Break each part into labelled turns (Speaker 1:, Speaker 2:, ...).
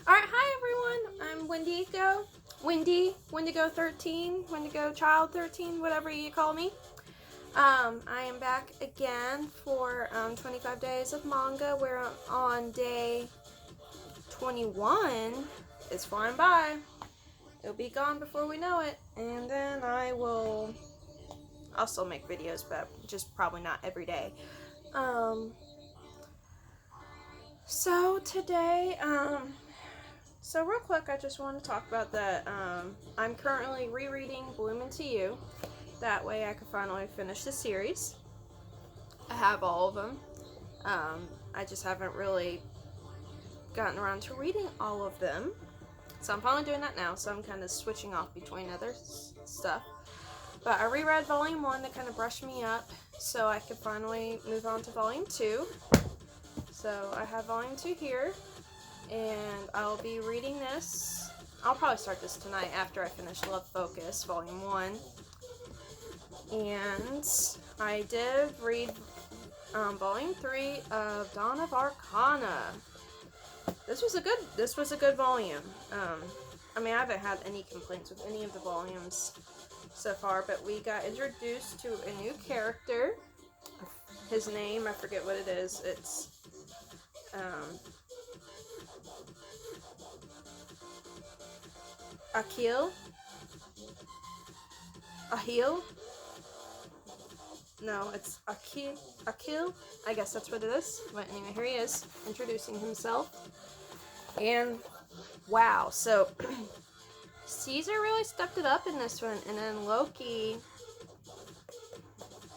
Speaker 1: Alright, hi everyone. I'm Wendigo 13, Wendigo Child 13, whatever you call me. I am back again for 25 Days of Manga. We're on day 21. It's flying by. It'll be gone before we know it. And then I'll still make videos, but just probably not every day. So today, so real quick, I just want to talk about that. I'm currently rereading Bloom Into You. That way I can finally finish the series. I have all of them. I just haven't really gotten around to reading all of them. So I'm finally doing that now, so I'm kind of switching off between other stuff. But I reread Volume 1 to kind of brush me up so I could finally move on to Volume 2. So I have Volume 2 here, and I'll be reading this. I'll probably start this tonight after I finish Love Focus, Volume 1. And I did read Volume 3 of Dawn of Arcana. This was a good volume. I mean, I haven't had any complaints with any of the volumes so far, but we got introduced to a new character. His name, I forget what it is. It's Ahil? No, it's Akil? I guess that's what it is. But anyway, here he is, introducing himself. And, wow, so, Caesar really stepped it up in this one, and then Loki,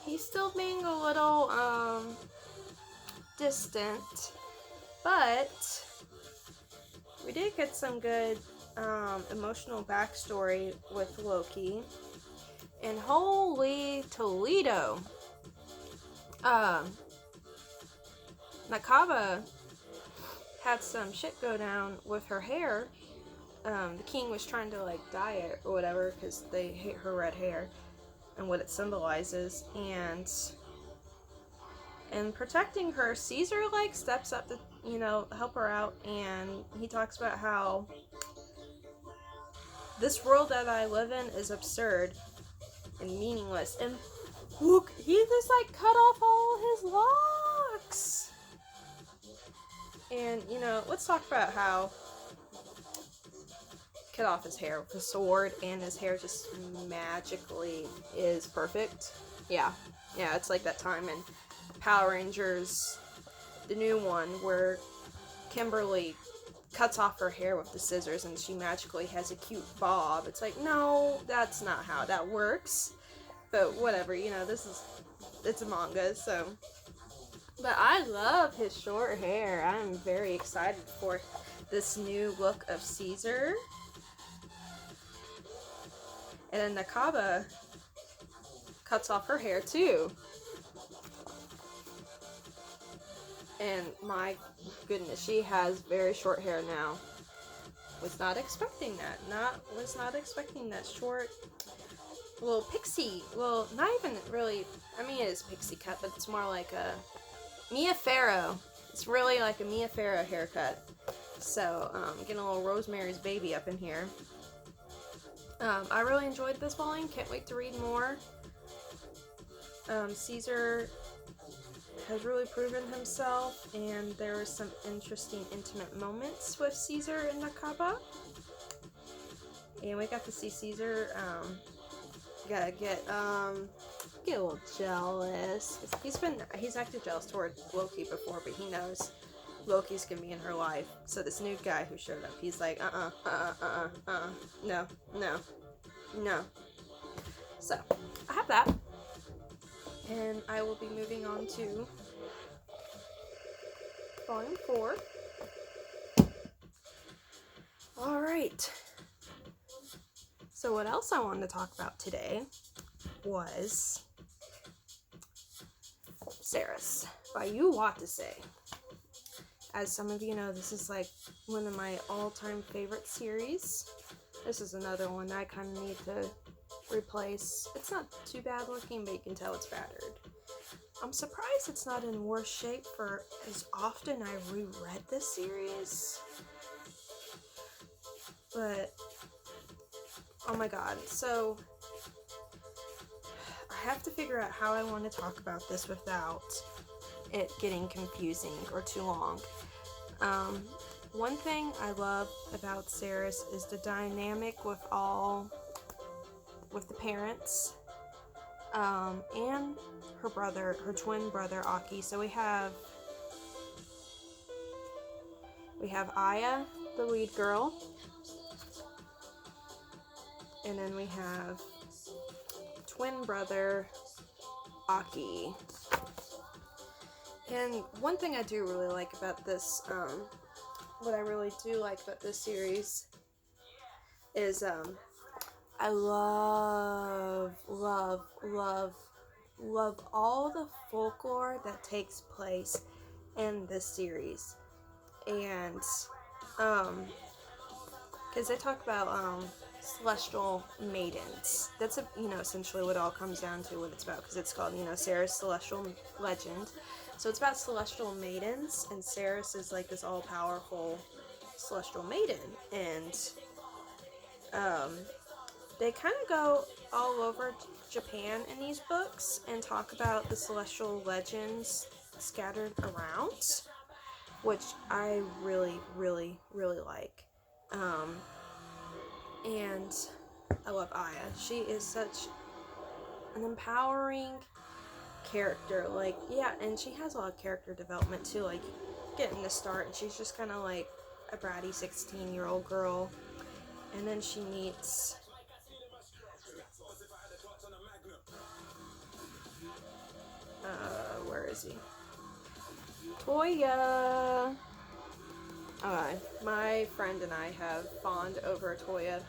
Speaker 1: he's still being a little, distant, but we did get some good, emotional backstory with Loki. And holy Toledo, Nakaba had some shit go down with her hair. The king was trying to like dye it or whatever because they hate her red hair and what it symbolizes. And protecting her, Caesar like steps up to, help her out, and he talks about how this world that I live in is absurd and meaningless. And look, he just like cut off all his locks. And let's talk about how cut off his hair with a sword, and his hair just magically is perfect. Yeah, it's like that time in Power Rangers, the new one, where Kimberly cuts off her hair with the scissors and she magically has a cute bob. It's like, no, that's not how that works. But whatever, it's a manga, so. But I love his short hair. I'm very excited for this new look of Caesar. And then Nakaba cuts off her hair too. And my goodness, she has very short hair now. Was not expecting that. Was not expecting that short little pixie. Well, not even really. I mean, it is pixie cut, but it's more like a Mia Farrow. It's really like a Mia Farrow haircut. So, getting a little Rosemary's Baby up in here. I really enjoyed this volume. Can't wait to read more. Caesar has really proven himself, and there were some interesting intimate moments with Caesar and Nakaba. And we got to see Caesar, get a little jealous. He's acted jealous toward Loki before, but he knows Loki's gonna be in her life. So this new guy who showed up, he's like, no. So, I have that. And I will be moving on to Volume 4. Alright. So what else I wanted to talk about today was Ceres by Yu Watase. As some of you know, this is like one of my all-time favorite series. This is another one that I kind of need to replace. It's not too bad looking, but you can tell it's battered. I'm surprised it's not in worse shape for as often I reread this series. but oh my god. So I have to figure out how I want to talk about this without it getting confusing or too long. One thing I love about Ceres is the dynamic with the parents, and her twin brother Aki. So we have Aya, the lead girl, and then we have twin brother Aki. And one thing I do really like about this, what I really do like about this series is, I love all the folklore that takes place in this series. And, because they talk about, celestial maidens. That's, essentially what it all comes down to, what it's about, because it's called, Ceres Celestial Legend. So it's about celestial maidens, and Ceres is like this all-powerful celestial maiden, and they kind of go all over Japan in these books and talk about the celestial legends scattered around, which I really, really, really like. And I love Aya. She is such an empowering character. Like, yeah, and she has a lot of character development too. Like, getting the start, and she's just kind of like a bratty 16-year-old girl, and then she meets where is he? Toya. Okay, my friend and I have fawned over Toya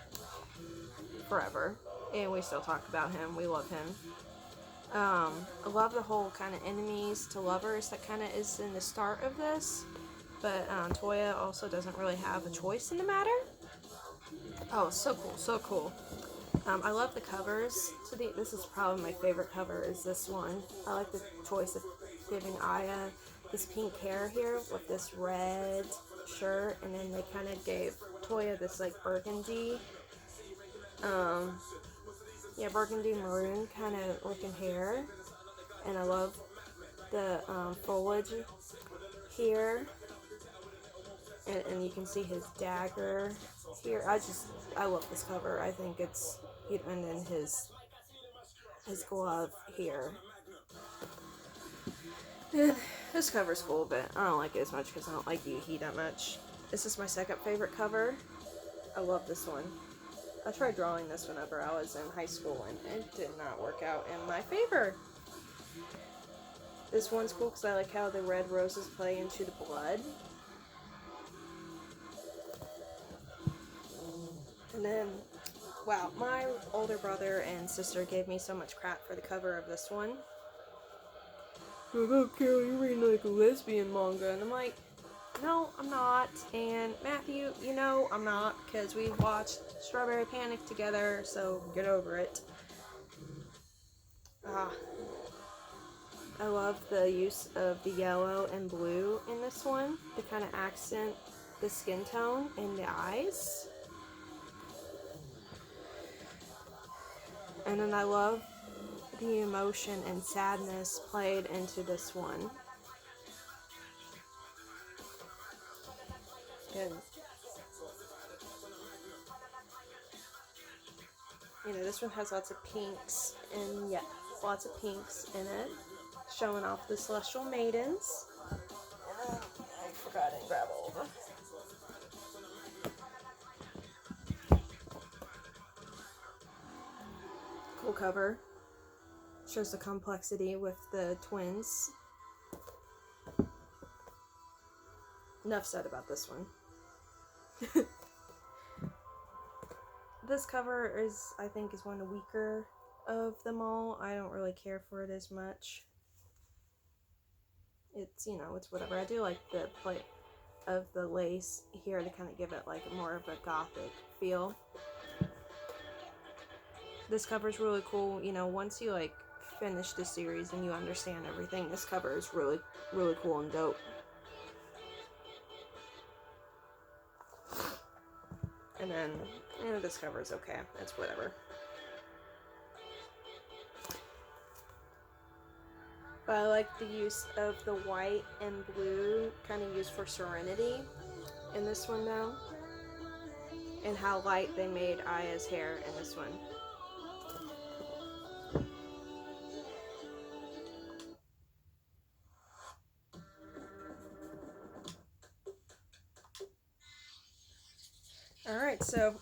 Speaker 1: forever, and we still talk about him. We love him. I love the whole kind of enemies to lovers that kind of is in the start of this, but Toya also doesn't really have a choice in the matter. Oh, so cool, so cool. I love the covers. So this is probably my favorite cover, is this one. I like the choice of giving Aya this pink hair here with this red shirt, and then they kind of gave Toya this like burgundy, burgundy maroon kind of looking hair. And I love the foliage here, and you can see his dagger here. I love this cover. I think it's, and then his glove here. This cover's cool, but I don't like it as much because I don't like Yuhi that much. This is my second favorite cover. I love this one. I tried drawing this whenever I was in high school, and it did not work out in my favor. This one's cool because I like how the red roses play into the blood. And then, wow, my older brother and sister gave me so much crap for the cover of this one. Oh, Carol, you're reading like a lesbian manga. And I'm like, no, I'm not. And Matthew, I'm not, because we watched Strawberry Panic together, so get over it. I love the use of the yellow and blue in this one to kind of accent the skin tone and the eyes. And then I love the emotion and sadness played into this one. And this one has lots of pinks, and lots of pinks in it, showing off the celestial maidens. And I forgot to grab over. Cool cover. Shows the complexity with the twins. Enough said about this one. This cover I think is one of the weaker of them all. I don't really care for it as much. It's, it's whatever. I do like the play of the lace here to kind of give it like more of a gothic feel. This cover is really cool. Once you like finish the series and you understand everything, this cover is really, really cool and dope. And then, this cover is okay. It's whatever. But I like the use of the white and blue, kind of used for Serenity in this one though. And how light they made Aya's hair in this one. Alright, so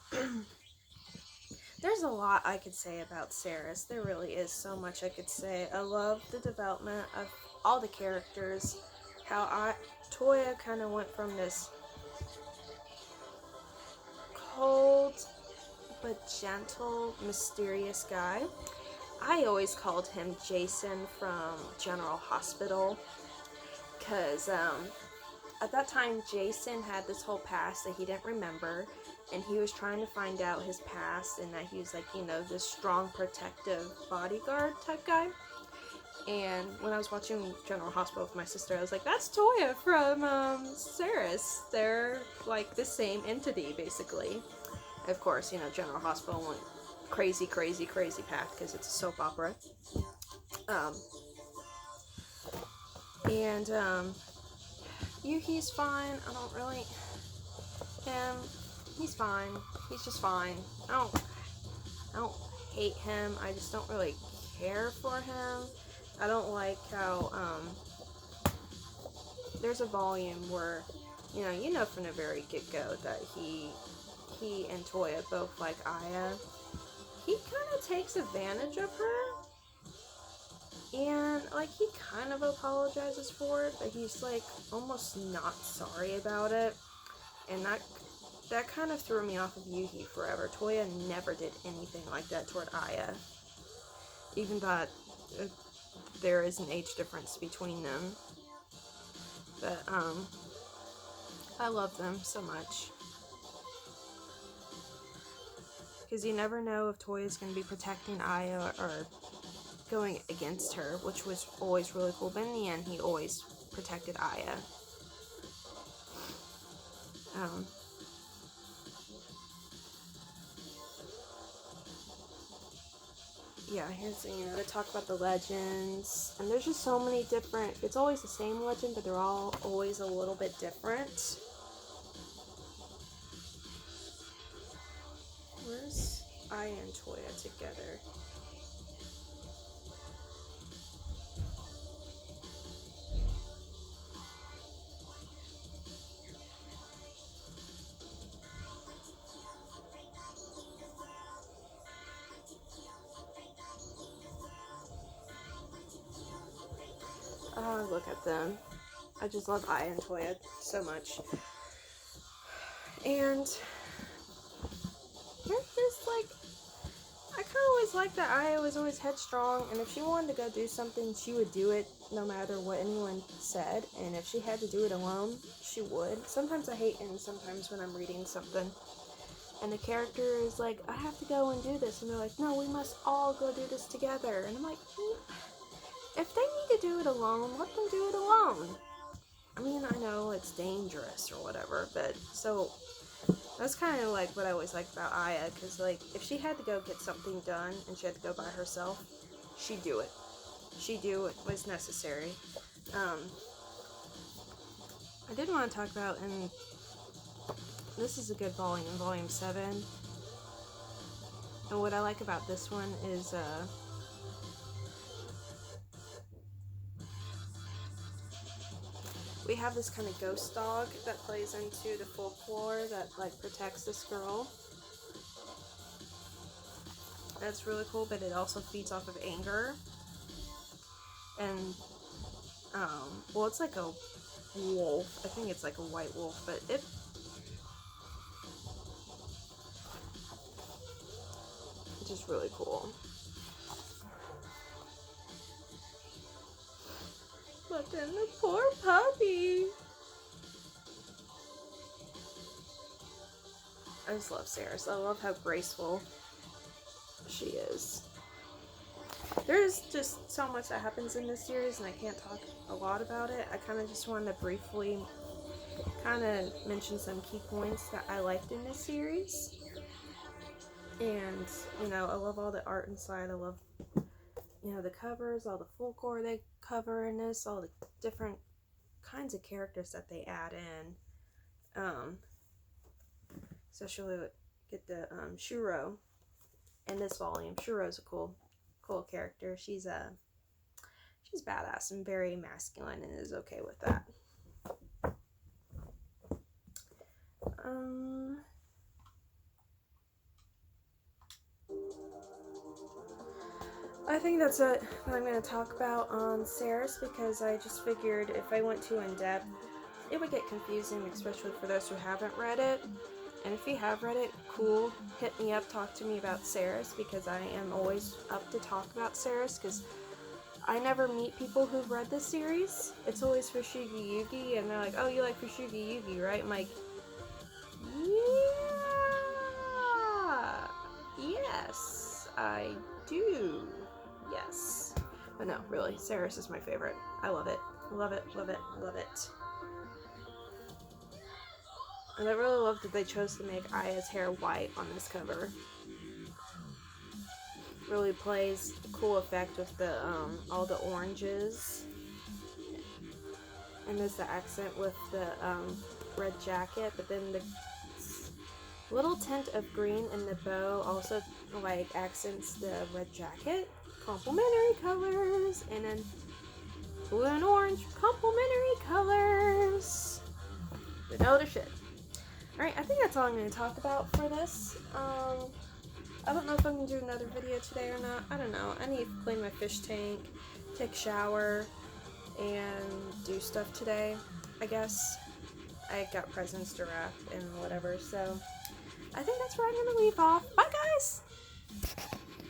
Speaker 1: there's a lot I could say about Ceres. There really is so much I could say. I love the development of all the characters. How Toya kind of went from this cold but gentle, mysterious guy. I always called him Jason from General Hospital, because at that time Jason had this whole past that he didn't remember, and he was trying to find out his past, and that he was like, this strong protective bodyguard type guy. And when I was watching General Hospital with my sister, I was like, that's Toya from Ceres. They're like the same entity basically. Of course, General Hospital went crazy packed because it's a soap opera. Yuki's fine. I don't really... he's fine. He's just fine. I don't hate him. I just don't really care for him. I don't like how, there's a volume where, from the very get-go that he and Toya both like Aya. He kind of takes advantage of her, and he kind of apologizes for it, but he's almost not sorry about it, and that kind of threw me off of Yuki forever. Toya never did anything like that toward Aya, even that there is an age difference between them, but I love them so much. Because you never know if Toya's going to be protecting Aya or going against her, which was always really cool. But in the end, he always protected Aya. Yeah, here's, they talk about the legends. And there's just so many different... It's always the same legend, but they're all always a little bit different. Where's Aya and Toya together? Oh, look at them. I just love Aya and Toya so much. And they're just I kind of always liked that Aya was always headstrong, and if she wanted to go do something, she would do it no matter what anyone said, and if she had to do it alone, she would. Sometimes I hate, and sometimes when I'm reading something, and the character is like, I have to go and do this, and they're like, no, we must all go do this together, and I'm like, if they need to do it alone, let them do it alone. I mean, I know it's dangerous or whatever, but so that's kind of what I always liked about Aya, because if she had to go get something done and she had to go by herself, she'd do it. She'd do what was necessary. I did want to talk about, and this is a good volume, volume 7. And what I like about this one is, we have this kind of ghost dog that plays into the folklore that protects this girl. That's really cool, but it also feeds off of anger. And well, it's like a wolf. I think it's like a white wolf, but it's just really cool. But then the poor puppy. I just love Ceres. I love how graceful she is. There's just so much that happens in this series, and I can't talk a lot about it. I kind of just wanted to briefly kind of mention some key points that I liked in this series. And, you know, I love all the art inside. I love, you know, the covers, all the folklore they cover in this, all the different kinds of characters that they add in. Especially get the Shuro in this volume. Shuro's a cool character. She's badass and very masculine and is okay with that. I think that's it that I'm going to talk about on Ceres, because I just figured if I went too in depth, it would get confusing, especially for those who haven't read it. And if you have read it, cool, hit me up, talk to me about Ceres, because I am always up to talk about Ceres, because I never meet people who've read this series. It's always Fushigi Yugi, and they're like, oh, you like Fushigi Yugi, right? I'm like, yeah, yes, I do, yes. But no, really, Ceres is my favorite. I love it, love it, love it, love it. And I really love that they chose to make Aya's hair white on this cover. Really plays a cool effect with the all the oranges. And there's the accent with the red jacket, but then the little tint of green in the bow also like accents the red jacket. Complementary colors, and then blue and orange, complementary colors. They know their shit. Alright, I think that's all I'm going to talk about for this. I don't know if I'm going to do another video today or not. I don't know. I need to clean my fish tank, take a shower, and do stuff today, I guess. I got presents to wrap and whatever, so I think that's where I'm going to leave off. Bye, guys!